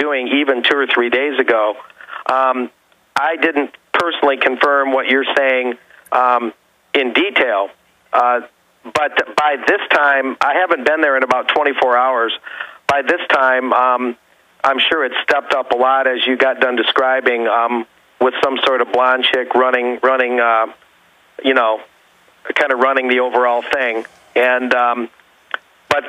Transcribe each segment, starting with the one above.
doing even 2 or 3 days ago. I didn't personally confirm what you're saying in detail, but by this time, I haven't been there in about 24 hours. By this time, I'm sure it's stepped up a lot, as you got done describing, with some sort of blonde chick running, you know, kind of running the overall thing. And but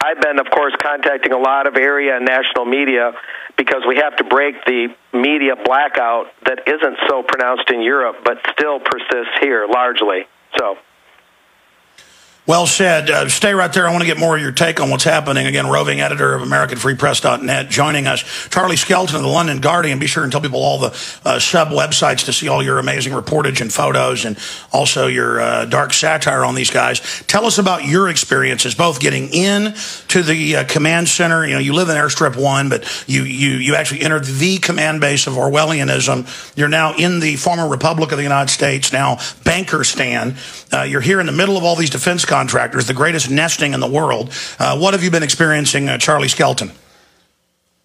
I've been, of course, contacting a lot of area and national media because we have to break the media blackout that isn't so pronounced in Europe, but still persists here largely. So. Well said. Stay right there. I want to get more of your take on what's happening. Again, roving editor of AmericanFreePress.net joining us. Charlie Skelton of the London Guardian. Be sure and tell people all the sub-websites to see all your amazing reportage and photos and also your dark satire on these guys. Tell us about your experiences, both getting in to the command center. You know, you live in Airstrip 1, but you actually entered the command base of Orwellianism. You're now in the former Republic of the United States, now Bankerstan. You're here in the middle of all these defense contractors, the greatest nesting in the world. What have you been experiencing, Charlie Skelton?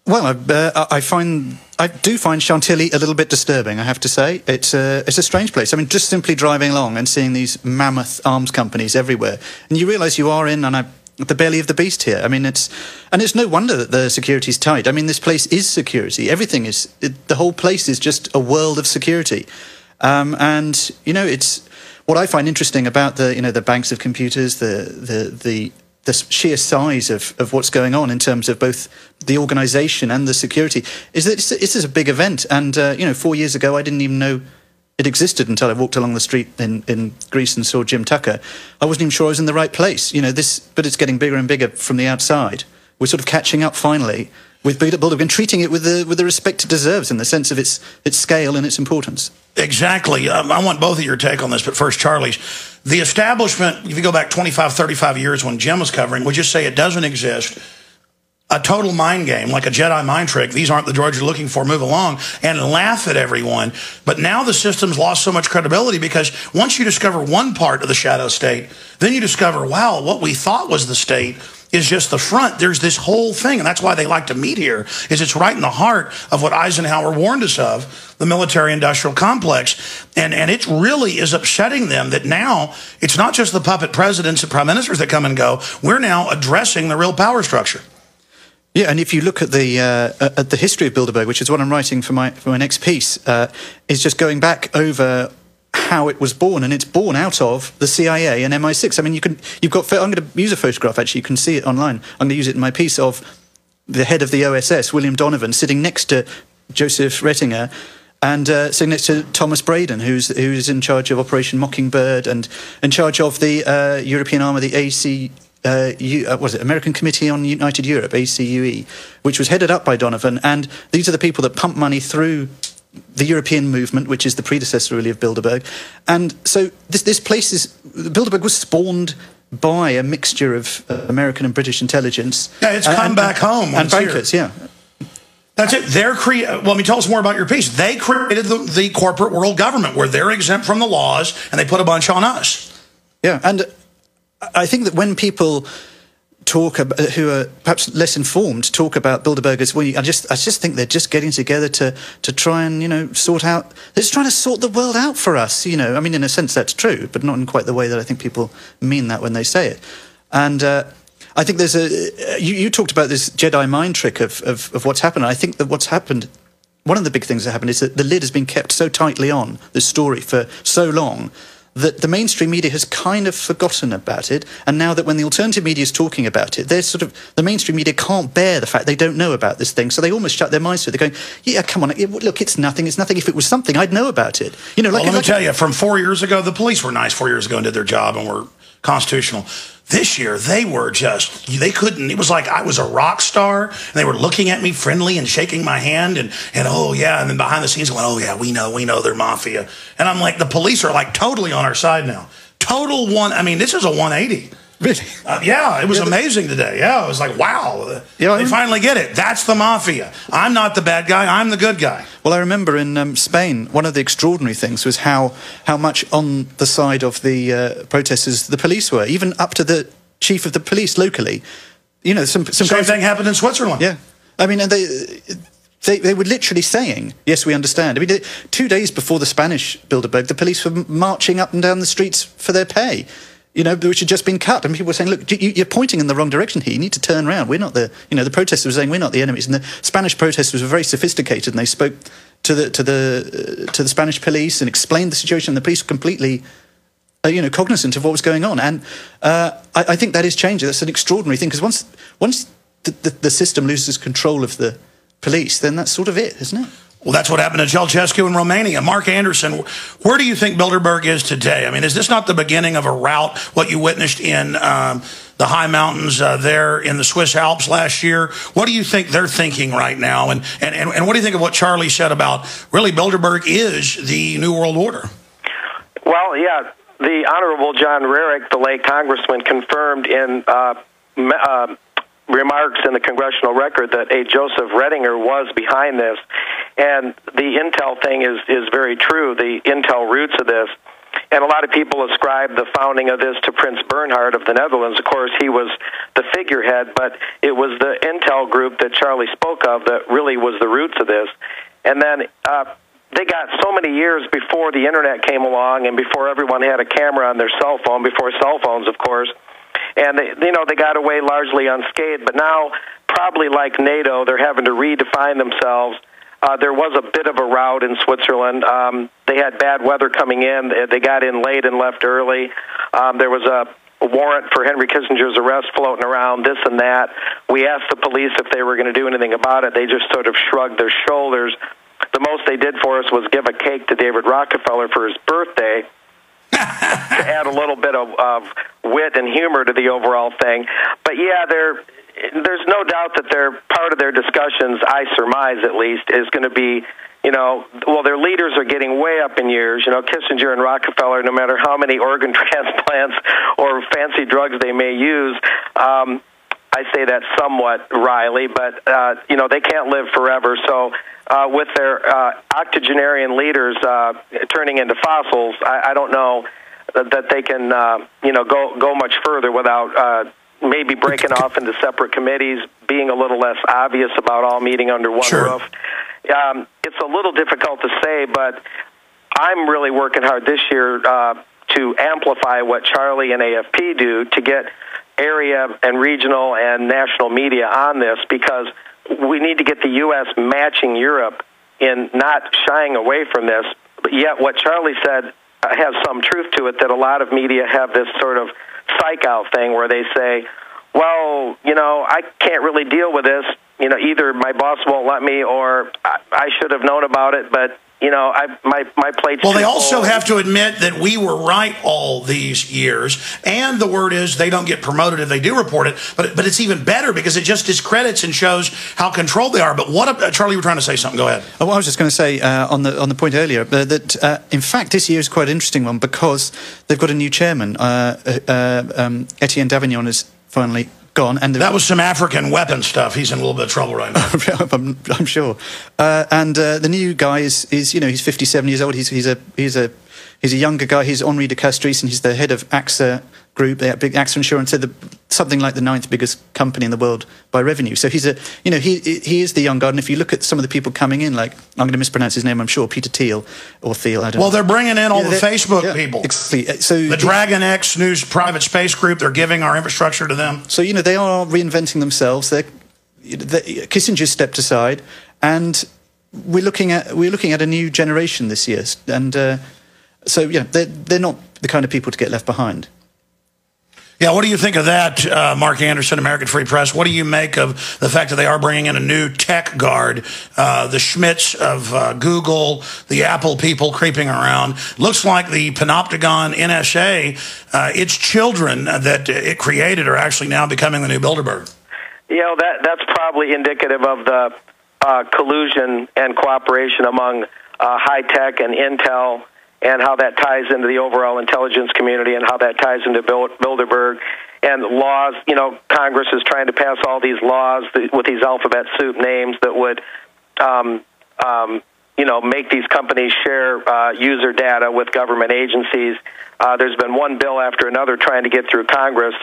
Well, I do find Chantilly a little bit disturbing, I have to say. It's a strange place. I mean, just simply driving along and seeing these mammoth arms companies everywhere, and you realise you are in the belly of the beast here. I mean, it's no wonder that the security's tight. I mean, this place is security. Everything is. The whole place is just a world of security, and you know, it's. What I find interesting about the banks of computers, the sheer size of what's going on in terms of both the organisation and the security is that this is a big event. And 4 years ago, I didn't even know it existed until I walked along the street in Greece and saw Jim Tucker. I wasn't even sure I was in the right place. But it's getting bigger and bigger from the outside. We're sort of catching up finally with Bilderberg and treating it with the respect it deserves in the sense of its scale and its importance. Exactly. I want both of your take on this, but first, Charlie's. The establishment, if you go back 25, 35 years when Jim was covering, would just say it doesn't exist. A total mind game, like a Jedi mind trick. These aren't the droids you're looking for. Move along and laugh at everyone. But now the system's lost so much credibility because once you discover one part of the shadow state, then you discover, wow, what we thought was the state is just the front. There's this whole thing, and that's why they like to meet here, is it's right in the heart of what Eisenhower warned us of, the military-industrial complex. And it really is upsetting them that now it's not just the puppet presidents and prime ministers that come and go. We're now addressing the real power structure. Yeah, and if you look at the history of Bilderberg, which is what I'm writing for my next piece, is just going back over how it was born, and it's born out of the CIA and MI6. I mean, I'm going to use a photograph, actually. You can see it online. I'm going to use it in my piece of the head of the OSS, William Donovan, sitting next to Joseph Rettinger and sitting next to Thomas Braden, who's in charge of Operation Mockingbird and in charge of the European arm of the American Committee on United Europe, ACUE, which was headed up by Donovan. And these are the people that pump money through the European movement, which is the predecessor really of Bilderberg. And so this place Bilderberg was spawned by a mixture of American and British intelligence. Yeah, it's come back home. And bankers, yeah. That's it. Well, let me tell us more about your piece. They created the corporate world government where they're exempt from the laws and they put a bunch on us. Yeah, and I think that when people who are perhaps less informed talk about Bilderbergers, I just think they're just getting together to try and sort out. They're just trying to sort the world out for us. I mean, in a sense that's true, but not in quite the way that I think people mean that when they say it. And I think there's you talked about this Jedi mind trick of what's happened. I think that what's happened, one of the big things that happened is that the lid has been kept so tightly on this story for so long that the mainstream media has kind of forgotten about it, and now that when the alternative media is talking about it, the mainstream media can't bear the fact they don't know about this thing, so they almost shut their minds to it. They're going, yeah, come on, look, it's nothing. If it was something, I'd know about it. Let me tell you, from 4 years ago, the police were nice 4 years ago and did their job and were constitutional. This year, they couldn't. It was like I was a rock star, and they were looking at me friendly and shaking my hand, and oh, yeah, and then behind the scenes going, oh, yeah, we know they're mafia. And I'm like, the police are like totally on our side now. This is a 180. Really? Yeah, it was amazing today. Yeah, it was like, wow, they finally get it. That's the mafia. I'm not the bad guy. I'm the good guy. Well, I remember in Spain, one of the extraordinary things was how much on the side of the protesters the police were, even up to the chief of the police locally. Same thing happened in Switzerland. Yeah. I mean, and they were literally saying, yes, we understand. I mean, 2 days before the Spanish Bilderberg, the police were marching up and down the streets for their pay, which had just been cut. And people were saying, look, you're pointing in the wrong direction here. You need to turn around. We're not the protesters were saying we're not the enemies. And the Spanish protesters were very sophisticated, and they spoke to the Spanish police and explained the situation. The police were completely cognizant of what was going on. And I think that is changing. That's an extraordinary thing, because once the system loses control of the police, then that's sort of it, isn't it? Well, that's what happened to Ceausescu in Romania. Mark Anderson, where do you think Bilderberg is today? I mean, is this not the beginning of a rout, what you witnessed in the high mountains there in the Swiss Alps last year? What do you think they're thinking right now? And what do you think of what Charlie said about, really, Bilderberg is the New World Order? Well, yeah, the Honorable John Rarick, the late congressman, confirmed in remarks in the congressional record that a Joseph Redinger was behind this. And the intel thing is very true, the intel roots of this. And a lot of people ascribe the founding of this to Prince Bernhard of the Netherlands. Of course, he was the figurehead, but it was the intel group that Charlie spoke of that really was the roots of this. And then they got so many years before the Internet came along and before everyone had a camera on their cell phone, before cell phones, of course. And they got away largely unscathed. But now, probably like NATO, they're having to redefine themselves. There was a bit of a rout in Switzerland. They had bad weather coming in. They got in late and left early. There was a warrant for Henry Kissinger's arrest floating around, this and that. We asked the police if they were going to do anything about it. They just sort of shrugged their shoulders. The most they did for us was give a cake to David Rockefeller for his birthday, to add a little bit of wit and humor to the overall thing. But yeah, there's no doubt that part of their discussions, I surmise at least, is going to be, their leaders are getting way up in years. Kissinger and Rockefeller, no matter how many organ transplants or fancy drugs they may use, I say that somewhat wryly, but, they can't live forever. So with their octogenarian leaders turning into fossils, I don't know that they can, go much further without maybe breaking off into separate committees, being a little less obvious about all meeting under one roof. It's a little difficult to say, but I'm really working hard this year to amplify what Charlie and AFP do to get area and regional and national media on this, because we need to get the U.S. matching Europe in not shying away from this. But yet what Charlie said has some truth to it, that a lot of media have this sort of psych-out thing where they say, well, I can't really deal with this. Either my boss won't let me or I should have known about it, but, my plate's Well, they also full. have to admit that we were right all these years, and the word is they don't get promoted if they do report it, but it's even better because it just discredits and shows how controlled they are. But Charlie, you were trying to say something. Go ahead. Oh, well, I was just going to say on the point earlier that, in fact, this year is quite an interesting one because they've got a new chairman. Etienne Davignon is finally gone, and that was some African weapon stuff. He's in a little bit of trouble right now. I'm sure. And the new guy is he's 57 years old. He's a younger guy. He's Henri de Castries, and he's the head of AXA Group, the big AXA Insurance, something like the 9th biggest company in the world by revenue. So he's he is the young guard. And if you look at some of the people coming in, like, I'm going to mispronounce his name, I'm sure, Peter Thiel or Thiel, I don't know. Well, they're bringing in all the Facebook people. Exactly. So the Dragon X News private space group, they're giving our infrastructure to them. So, they are reinventing themselves. Kissinger stepped aside, and we're looking at a new generation this year. And they're not the kind of people to get left behind. Yeah, what do you think of that, Mark Anderson, American Free Press? What do you make of the fact that they are bringing in a new tech guard, the Schmitz of Google, the Apple people creeping around? Looks like the Panopticon NSA, its children that it created are actually now becoming the new Bilderberg. That's probably indicative of the collusion and cooperation among high tech and intel, and how that ties into the overall intelligence community and how that ties into Bilderberg and laws. Congress is trying to pass all these laws with these alphabet soup names that would, make these companies share user data with government agencies. There's been one bill after another trying to get through Congress,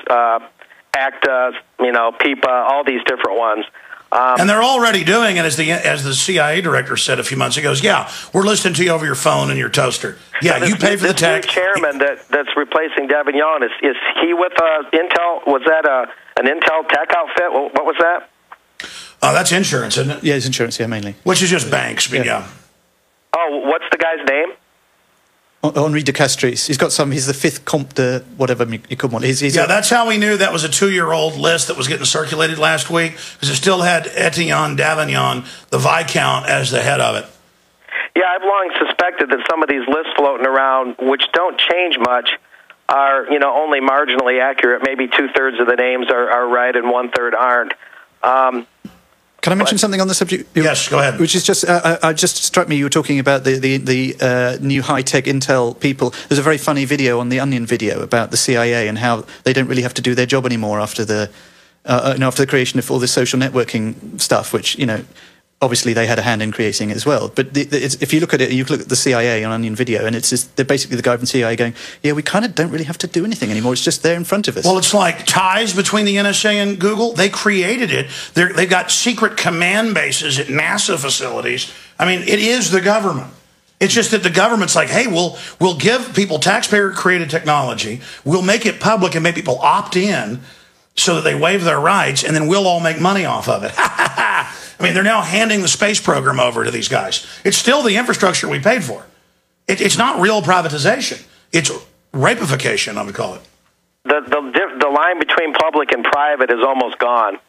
ACTA, PIPA, all these different ones. And they're already doing it, as the CIA director said a few months ago. Yeah, we're listening to you over your phone and your toaster. Yeah, you pay for the tech. This new chairman that's replacing Davignon, is he with Intel? Was that an Intel tech outfit? What was that? That's insurance, isn't it? Yeah, it's insurance, yeah, mainly. Which is just banks, but yeah. Oh, what's the guy's name? Henri de Castries. He's the fifth Comte de whatever you could want. That's how we knew that was a 2-year-old list that was getting circulated last week, because it still had Etienne Davignon, the Viscount, as the head of it. Yeah, I've long suspected that some of these lists floating around, which don't change much, are only marginally accurate. Maybe 2/3 of the names are right and 1/3 aren't. Can I mention something on the subject? Yes, go ahead. Which is just struck me. You were talking about the new high-tech Intel people. There's a very funny video on the Onion video about the CIA and how they don't really have to do their job anymore after the creation of all this social networking stuff, which obviously they had a hand in creating as well. But if you look at it, you look at the CIA on Onion video, and they're basically the guy from CIA going, yeah, we kind of don't really have to do anything anymore. It's just there in front of us. Well, it's like ties between the NSA and Google. They created it. They've got secret command bases at NASA facilities. I mean, it is the government. It's just that the government's like, hey, we'll give people taxpayer-created technology. We'll make it public and make people opt in so that they waive their rights, and then we'll all make money off of it. I mean, they're now handing the space program over to these guys. It's still the infrastructure we paid for. It's not real privatization. It's rapification, I would call it. The line between public and private is almost gone.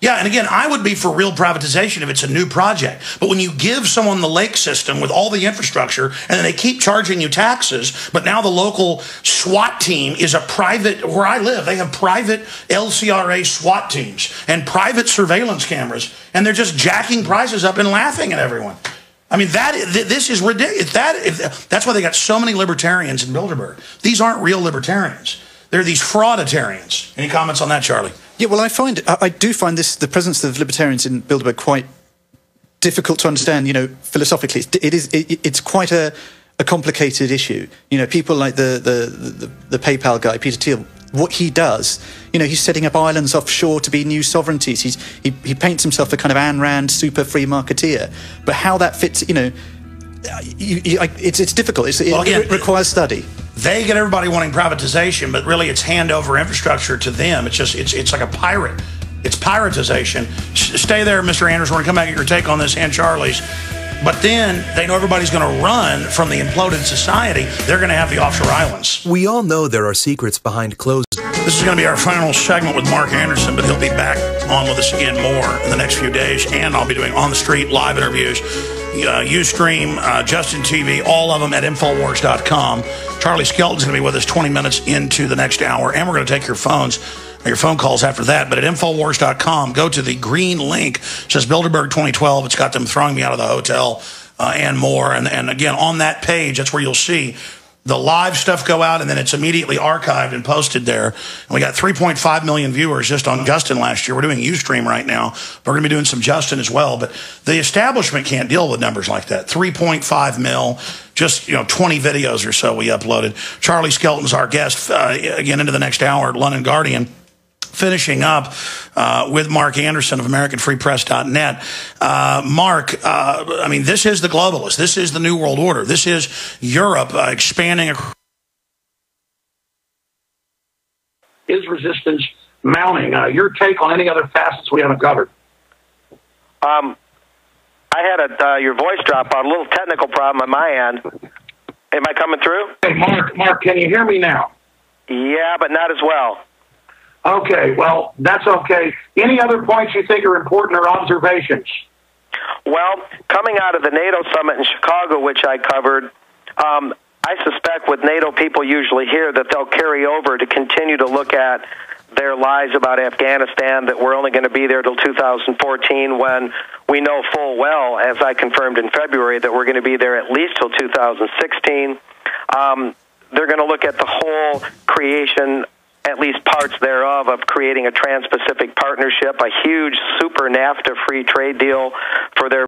Yeah, and again, I would be for real privatization if it's a new project. But when you give someone the lake system with all the infrastructure, and then they keep charging you taxes, but now the local SWAT team is a private, where I live, they have private LCRA SWAT teams and private surveillance cameras, and they're just jacking prices up and laughing at everyone. I mean, this is ridiculous. That's why they got so many libertarians in Bilderberg. These aren't real libertarians. They're these frauditarians. Any comments on that, Charlie? Yeah, well, I do find the presence of libertarians in Bilderberg quite difficult to understand. Philosophically, it's quite a complicated issue. People like the PayPal guy, Peter Thiel. What he does, he's setting up islands offshore to be new sovereignties. He paints himself a kind of Ayn Rand super free marketeer. But how that fits, it's difficult. It requires study. They get everybody wanting privatization, but really it's hand over infrastructure to them. It's like a pirate. It's piratization. Stay there, Mr. Anderson. We're going to come back and get your take on this and Charlie's. But then they know everybody's going to run from the imploded society. They're going to have the offshore islands. We all know there are secrets behind closed. This is going to be our final segment with Mark Anderson, but he'll be back on with us again more in the next few days. And I'll be doing on-the-street live interviews, Ustream, Justin TV, all of them at Infowars.com. Charlie Skelton's going to be with us 20 minutes into the next hour. And we're going to take your phone calls after that. But at Infowars.com, go to the green link. It says Bilderberg 2012. It's got them throwing me out of the hotel and more. And again, on that page, that's where you'll see the live stuff go out, and then it's immediately archived and posted there. And we got 3.5 million viewers just on Justin last year. We're doing Ustream right now. We're going to be doing some Justin as well. But the establishment can't deal with numbers like that. 3.5 mil, just 20 videos or so we uploaded. Charlie Skelton's our guest again into the next hour at London Guardian. Finishing up with Mark Anderson of AmericanFreePress.net. Mark, I mean, this is the globalist. This is the New World Order. This is Europe expanding. Is resistance mounting? Your take on any other facets we haven't covered? I had your voice drop out, a little technical problem on my end. Am I coming through? Hey, Mark, can you hear me now? Yeah, but not as well. Okay, well, that's okay. Any other points you think are important or observations? Well, coming out of the NATO summit in Chicago, which I covered, I suspect with NATO people usually here that they'll carry over to continue to look at their lies about Afghanistan, that we're only going to be there till 2014, when we know full well, as I confirmed in February, that we're going to be there at least till 2016. They're going to look at the whole creation, at least parts thereof, of creating a Trans-Pacific Partnership, a huge super NAFTA free trade deal for their